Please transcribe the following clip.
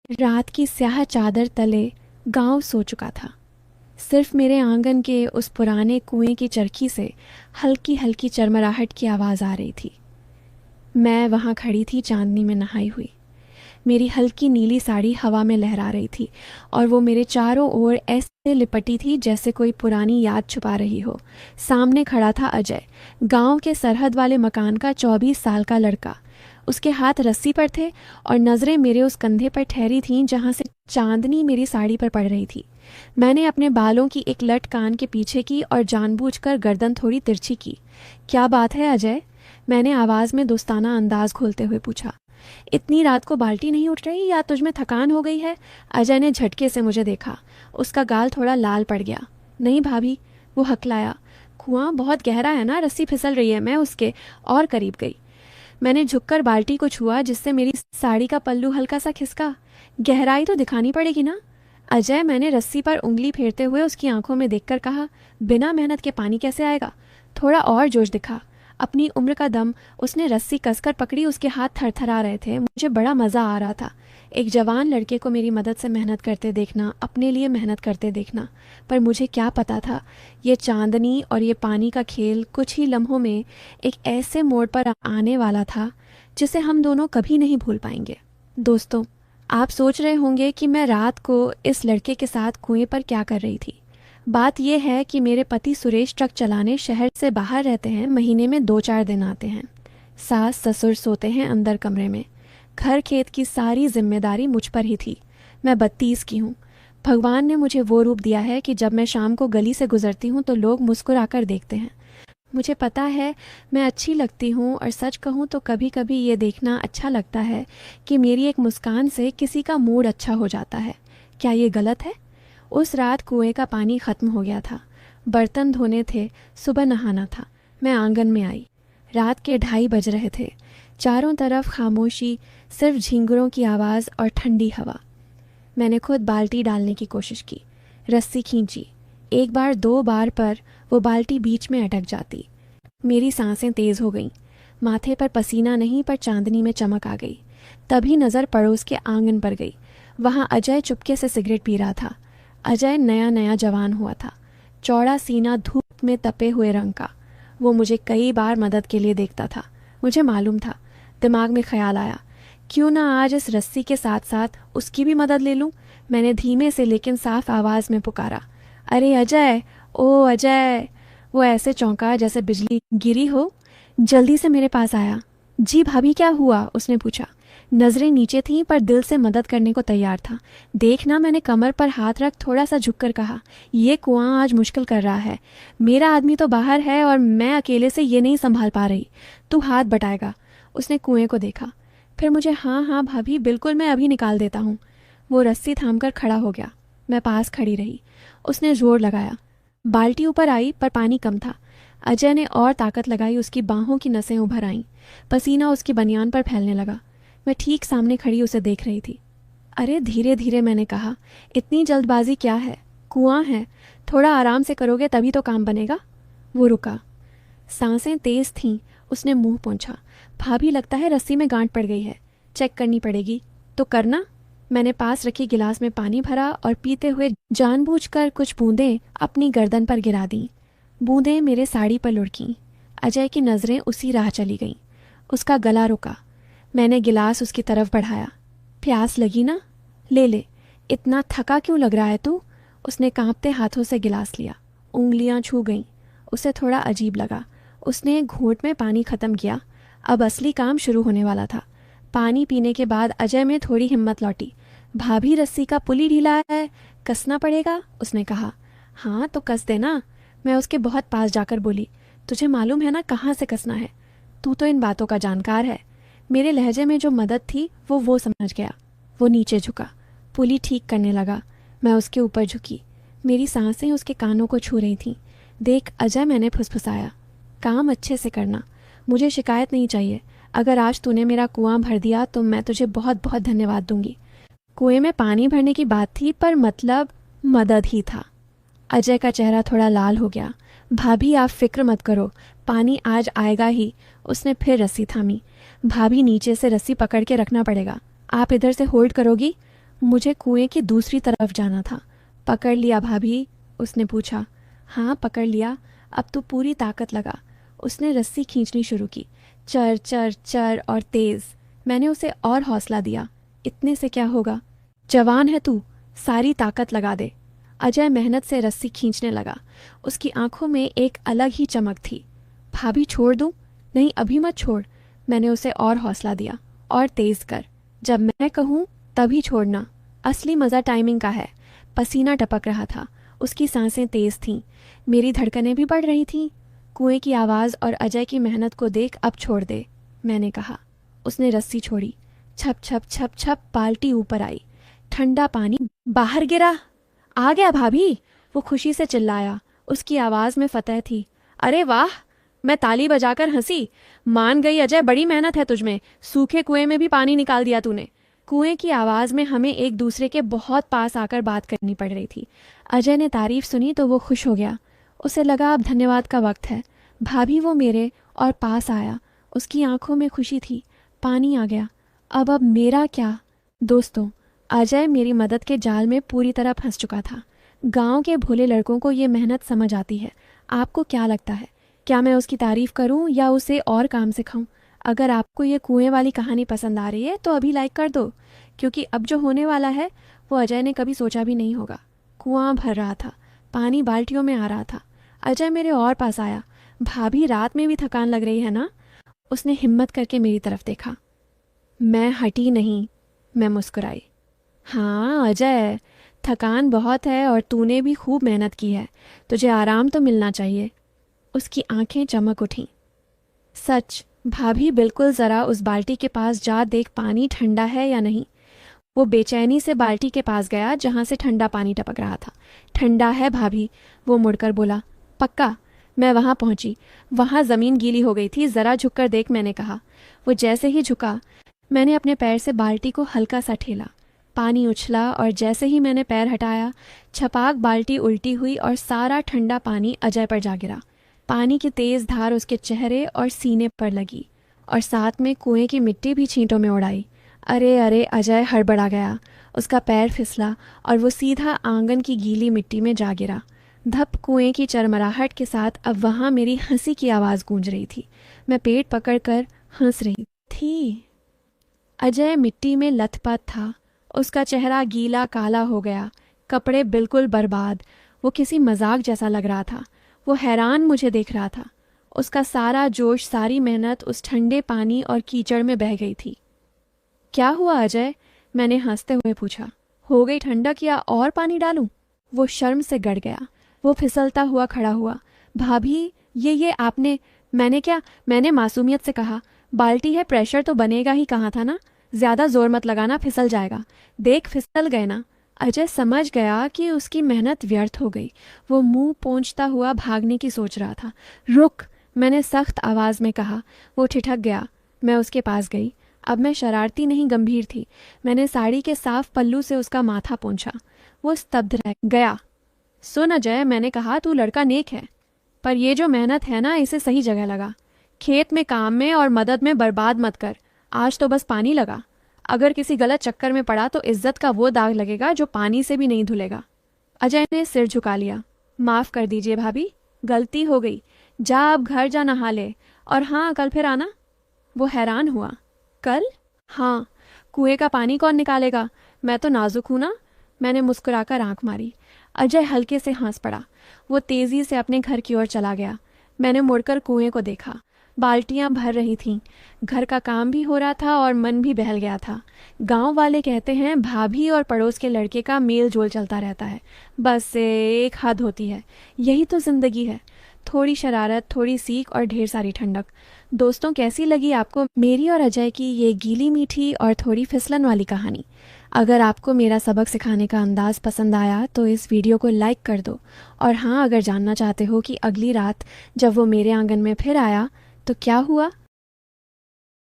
रात की स्याह चादर तले गांव सो चुका था। सिर्फ मेरे आंगन के उस पुराने कुएं की चरखी से हल्की हल्की चरमराहट की आवाज़ आ रही थी। मैं वहाँ खड़ी थी, चांदनी में नहाई हुई। मेरी हल्की नीली साड़ी हवा में लहरा रही थी और वो मेरे चारों ओर ऐसे लिपटी थी जैसे कोई पुरानी याद छुपा रही हो। सामने खड़ा था अजय, गांव के सरहद वाले मकान का 24 साल का लड़का। उसके हाथ रस्सी पर थे और नज़रें मेरे उस कंधे पर ठहरी थीं जहाँ से चांदनी मेरी साड़ी पर पड़ रही थी। मैंने अपने बालों की एक लट कान के पीछे की और जानबूझकर गर्दन थोड़ी तिरछी की। क्या बात है अजय? मैंने आवाज़ में दोस्ताना अंदाज खोलते हुए पूछा। इतनी रात को बाल्टी नहीं उठ रही या तुझमें थकान हो गई है? अजय ने झटके से मुझे देखा। उसका गाल थोड़ा लाल पड़ गया। नहीं भाभी, वो हकलाया। कुआं बहुत गहरा है ना, रस्सी फिसल रही है। मैं उसके और करीब गई। मैंने झुककर बाल्टी को छुआ जिससे मेरी साड़ी का पल्लू हल्का सा खिसका। गहराई तो दिखानी पड़ेगी ना अजय? मैंने रस्सी पर उंगली फेरते हुए उसकी आंखों में देखकर कहा। बिना मेहनत के पानी कैसे आएगा? थोड़ा और जोश दिखा। अपनी उम्र का दम। उसने रस्सी कसकर पकड़ी। उसके हाथ थरथरा रहे थे। मुझे बड़ा मज़ा आ रहा था, एक जवान लड़के को मेरी मदद से मेहनत करते देखना, अपने लिए मेहनत करते देखना। पर मुझे क्या पता था, ये चांदनी और ये पानी का खेल कुछ ही लम्हों में एक ऐसे मोड़ पर आने वाला था जिसे हम दोनों कभी नहीं भूल पाएंगे। दोस्तों, आप सोच रहे होंगे कि मैं रात को इस लड़के के साथ कुएं पर क्या कर रही थी। बात यह है कि मेरे पति सुरेश ट्रक चलाने शहर से बाहर रहते हैं। महीने में 2-4 दिन आते हैं। सास ससुर सोते हैं अंदर कमरे में। घर खेत की सारी जिम्मेदारी मुझ पर ही थी। मैं 32 की हूँ। भगवान ने मुझे वो रूप दिया है कि जब मैं शाम को गली से गुजरती हूँ तो लोग मुस्कुराकर देखते हैं। मुझे पता है मैं अच्छी लगती हूँ और सच कहूँ तो कभी कभी ये देखना अच्छा लगता है कि मेरी एक मुस्कान से किसी का मूड अच्छा हो जाता है। क्या ये गलत है? उस रात कुएं का पानी ख़त्म हो गया था। बर्तन धोने थे, सुबह नहाना था। मैं आंगन में आई। रात के 2:30 बज रहे थे। चारों तरफ खामोशी, सिर्फ झींगुरों की आवाज़ और ठंडी हवा। मैंने खुद बाल्टी डालने की कोशिश की, रस्सी खींची। एक बार 2 बार पर वो बाल्टी बीच में अटक जाती। मेरी सांसें तेज़ हो गईं। माथे पर पसीना नहीं पर चांदनी में चमक आ गई। तभी नज़र पड़ोस के आंगन पर गई। वहाँ अजय चुपके से सिगरेट पी रहा था। अजय नया नया जवान हुआ था, चौड़ा सीना, धूप में तपे हुए रंग का। वो मुझे कई बार मदद के लिए देखता था। मुझे मालूम था। दिमाग में ख्याल आया, क्यों ना आज इस रस्सी के साथ साथ उसकी भी मदद ले लूं। मैंने धीमे से लेकिन साफ आवाज़ में पुकारा, अरे अजय, ओ अजय। वो ऐसे चौंका जैसे बिजली गिरी हो। जल्दी से मेरे पास आया। जी भाभी, क्या हुआ? उसने पूछा। नज़रें नीचे थीं पर दिल से मदद करने को तैयार था। देखना, मैंने कमर पर हाथ रख थोड़ा सा झुककर कहा, ये कुआं आज मुश्किल कर रहा है। मेरा आदमी तो बाहर है और मैं अकेले से ये नहीं संभाल पा रही। तू हाथ बटाएगा? उसने कुएं को देखा। फिर मुझे, हाँ हाँ भाभी, बिल्कुल, मैं अभी निकाल देता हूँ। वो रस्सी थामकर खड़ा हो गया। मैं पास खड़ी रही। उसने जोर लगाया। बाल्टी ऊपर आई पर पानी कम था। अजय ने और ताकत लगाई। उसकी बाहों की नसें उभर आईं। पसीना उसकी बनियान पर फैलने लगा। मैं ठीक सामने खड़ी उसे देख रही थी। अरे धीरे धीरे, मैंने कहा, इतनी जल्दबाजी क्या है? कुआं है, थोड़ा आराम से करोगे तभी तो काम बनेगा। वो रुका। सांसें तेज थीं। उसने मुंह पोंछा। भाभी, लगता है रस्सी में गांठ पड़ गई है, चेक करनी पड़ेगी। तो करना। मैंने पास रखी गिलास में पानी भरा और पीते हुए जानबूझकर कुछ बूंदें अपनी गर्दन पर गिरा दी। बूंदें मेरे साड़ी पर लुढ़कीं। अजय की नज़रें उसी राह चली गईं। उसका गला रुका। मैंने गिलास उसकी तरफ बढ़ाया। प्यास लगी ना? ले ले। इतना थका क्यों लग रहा है तू? उसने कांपते हाथों से गिलास लिया। उंगलियां छू गईं। उसे थोड़ा अजीब लगा। उसने एक घूंट में पानी ख़त्म किया। अब असली काम शुरू होने वाला था। पानी पीने के बाद अजय में थोड़ी हिम्मत लौटी। भाभी, रस्सी का पुली ढीला है, कसना पड़ेगा, उसने कहा। हाँ तो कस देना। मैं उसके बहुत पास जाकर बोली, तुझे मालूम है ना कहाँ से कसना है? तू तो इन बातों का जानकार है। मेरे लहजे में जो मदद थी वो समझ गया। वो नीचे झुका, पुली ठीक करने लगा। मैं उसके ऊपर झुकी। मेरी सांसें उसके कानों को छू रही थीं। देख अजय, मैंने फुसफुसाया, काम अच्छे से करना, मुझे शिकायत नहीं चाहिए। अगर आज तूने मेरा कुआं भर दिया तो मैं तुझे बहुत बहुत धन्यवाद दूंगी। कुएं में पानी भरने की बात थी पर मतलब मदद ही था। अजय का चेहरा थोड़ा लाल हो गया। भाभी, आप फिक्र मत करो, पानी आज आएगा ही। उसने फिर रस्सी थामी। भाभी, नीचे से रस्सी पकड़ के रखना पड़ेगा। आप इधर से होल्ड करोगी? मुझे कुएं की दूसरी तरफ जाना था। पकड़ लिया भाभी? उसने पूछा। हाँ पकड़ लिया, अब तो पूरी ताकत लगा। उसने रस्सी खींचनी शुरू की, चर चर चर और तेज। मैंने उसे और हौसला दिया। इतने से क्या होगा, जवान है तू, सारी ताकत लगा दे। अजय मेहनत से रस्सी खींचने लगा। उसकी आंखों में एक अलग ही चमक थी। भाभी छोड़ दूं? नहीं अभी मत छोड़। मैंने उसे और हौसला दिया। और तेज कर, जब मैं कहूँ तभी छोड़ना। असली मज़ा टाइमिंग का है। पसीना टपक रहा था, उसकी सांसें तेज थीं, मेरी धड़कनें भी बढ़ रही थीं। कुएं की आवाज़ और अजय की मेहनत को देख अब छोड़ दे, मैंने कहा। उसने रस्सी छोड़ी। छप छप छप छप बाल्टी ऊपर आई। ठंडा पानी बाहर गिरा। आ गया भाभी, वो खुशी से चिल्लाया। उसकी आवाज़ में फतह थी। अरे वाह, मैं ताली बजाकर हंसी। मान गई अजय, बड़ी मेहनत है तुझमें, सूखे कुएं में भी पानी निकाल दिया तूने। कुएं की आवाज़ में हमें एक दूसरे के बहुत पास आकर बात करनी पड़ रही थी। अजय ने तारीफ सुनी तो वो खुश हो गया। उसे लगा अब धन्यवाद का वक्त है। भाभी वो मेरे और पास आया। उसकी आंखों में खुशी थी। पानी आ गया। अब मेरा क्या? दोस्तों, अजय मेरी मदद के जाल में पूरी तरह फंस चुका था। गांव के भोले लड़कों को ये मेहनत समझ आती है। आपको क्या लगता है, क्या मैं उसकी तारीफ करूं या उसे और काम सिखाऊं? अगर आपको ये कुएं वाली कहानी पसंद आ रही है तो अभी लाइक कर दो, क्योंकि अब जो होने वाला है वो अजय ने कभी सोचा भी नहीं होगा। कुआं भर रहा था, पानी बाल्टियों में आ रहा था। अजय मेरे और पास आया। भाभी रात में भी थकान लग रही है ना? उसने हिम्मत करके मेरी तरफ देखा। मैं हटी नहीं, मैं मुस्कुराई। हाँ अजय, थकान बहुत है और तूने भी खूब मेहनत की है, तुझे आराम तो मिलना चाहिए। उसकी आंखें चमक उठीं। सच, भाभी बिल्कुल ज़रा उस बाल्टी के पास जा देख पानी ठंडा है या नहीं। वो बेचैनी से बाल्टी के पास गया जहाँ से ठंडा पानी टपक रहा था। ठंडा है भाभी, वो मुड़कर बोला। पक्का? मैं वहाँ पहुँची। वहाँ ज़मीन गीली हो गई थी, ज़रा झुककर देख, मैंने कहा। वो जैसे ही झुका, मैंने अपने पैर से बाल्टी को हल्का सा ठेला। पानी उछला और जैसे ही मैंने पैर हटाया, छपाक बाल्टी उल्टी हुई और सारा ठंडा पानी अजय पर जा गिरा। पानी की तेज़ धार उसके चेहरे और सीने पर लगी और साथ में कुएं की मिट्टी भी छींटों में उड़ाई। अरे अरे, अजय हड़बड़ा गया। उसका पैर फिसला और वो सीधा आंगन की गीली मिट्टी में जा गिरा। धप कुएं की चरमराहट के साथ अब वहाँ मेरी हंसी की आवाज़ गूंज रही थी। मैं पेट पकड़कर हंस रही थी। अजय मिट्टी में लथपथ था। उसका चेहरा गीला काला हो गया, कपड़े बिल्कुल बर्बाद। वो किसी मजाक जैसा लग रहा था। वो हैरान मुझे देख रहा था। उसका सारा जोश, सारी मेहनत उस ठंडे पानी और कीचड़ में बह गई थी। क्या हुआ अजय? मैंने हंसते हुए पूछा। हो गई ठंडक या और पानी डालूं? वो शर्म से गड़ गया। वो फिसलता हुआ खड़ा हुआ। भाभी, ये आपने? मैंने क्या? मैंने मासूमियत से कहा। बाल्टी है, प्रेशर तो बनेगा ही, कहा था ना? ज़्यादा जोर मत लगाना, फिसल जाएगा। देख फिसल गए ना। अजय समझ गया कि उसकी मेहनत व्यर्थ हो गई। वो मुंह पोंछता हुआ भागने की सोच रहा था। रुक, मैंने सख्त आवाज़ में कहा। वो ठिठक गया। मैं उसके पास गई। अब मैं शरारती नहीं, गंभीर थी। मैंने साड़ी के साफ पल्लू से उसका माथा पोंछा। वो स्तब्ध रह गया। सुन अजय, मैंने कहा तू लड़का नेक है, पर ये जो मेहनत है ना, इसे सही जगह लगा। खेत में, काम में और मदद में बर्बाद मत कर। आज तो बस पानी लगा। अगर किसी गलत चक्कर में पड़ा तो इज्जत का वो दाग लगेगा जो पानी से भी नहीं धुलेगा। अजय ने सिर झुका लिया। माफ़ कर दीजिए भाभी, गलती हो गई। जा अब घर जा, नहा ले। और हाँ, कल फिर आना। वो हैरान हुआ। कल? हाँ, कुएं का पानी कौन निकालेगा? मैं तो नाजुक हूँ ना। मैंने मुस्कुराकर आंख मारी। अजय हल्के से हंस पड़ा। वो तेज़ी से अपने घर की ओर चला गया। मैंने मुड़कर कुएं को देखा। बाल्टियां भर रही थीं। घर का काम भी हो रहा था और मन भी बहल गया था। गांव वाले कहते हैं भाभी और पड़ोस के लड़के का मेल जोल चलता रहता है, बस एक हद होती है। यही तो ज़िंदगी है, थोड़ी शरारत, थोड़ी सीख और ढेर सारी ठंडक। दोस्तों, कैसी लगी आपको मेरी और अजय की ये गीली मीठी और थोड़ी फिसलन वाली कहानी? अगर आपको मेरा सबक सिखाने का अंदाज़ पसंद आया तो इस वीडियो को लाइक कर दो। और हाँ, अगर जानना चाहते हो कि अगली रात जब वो मेरे आंगन में फिर आया तो क्या हुआ,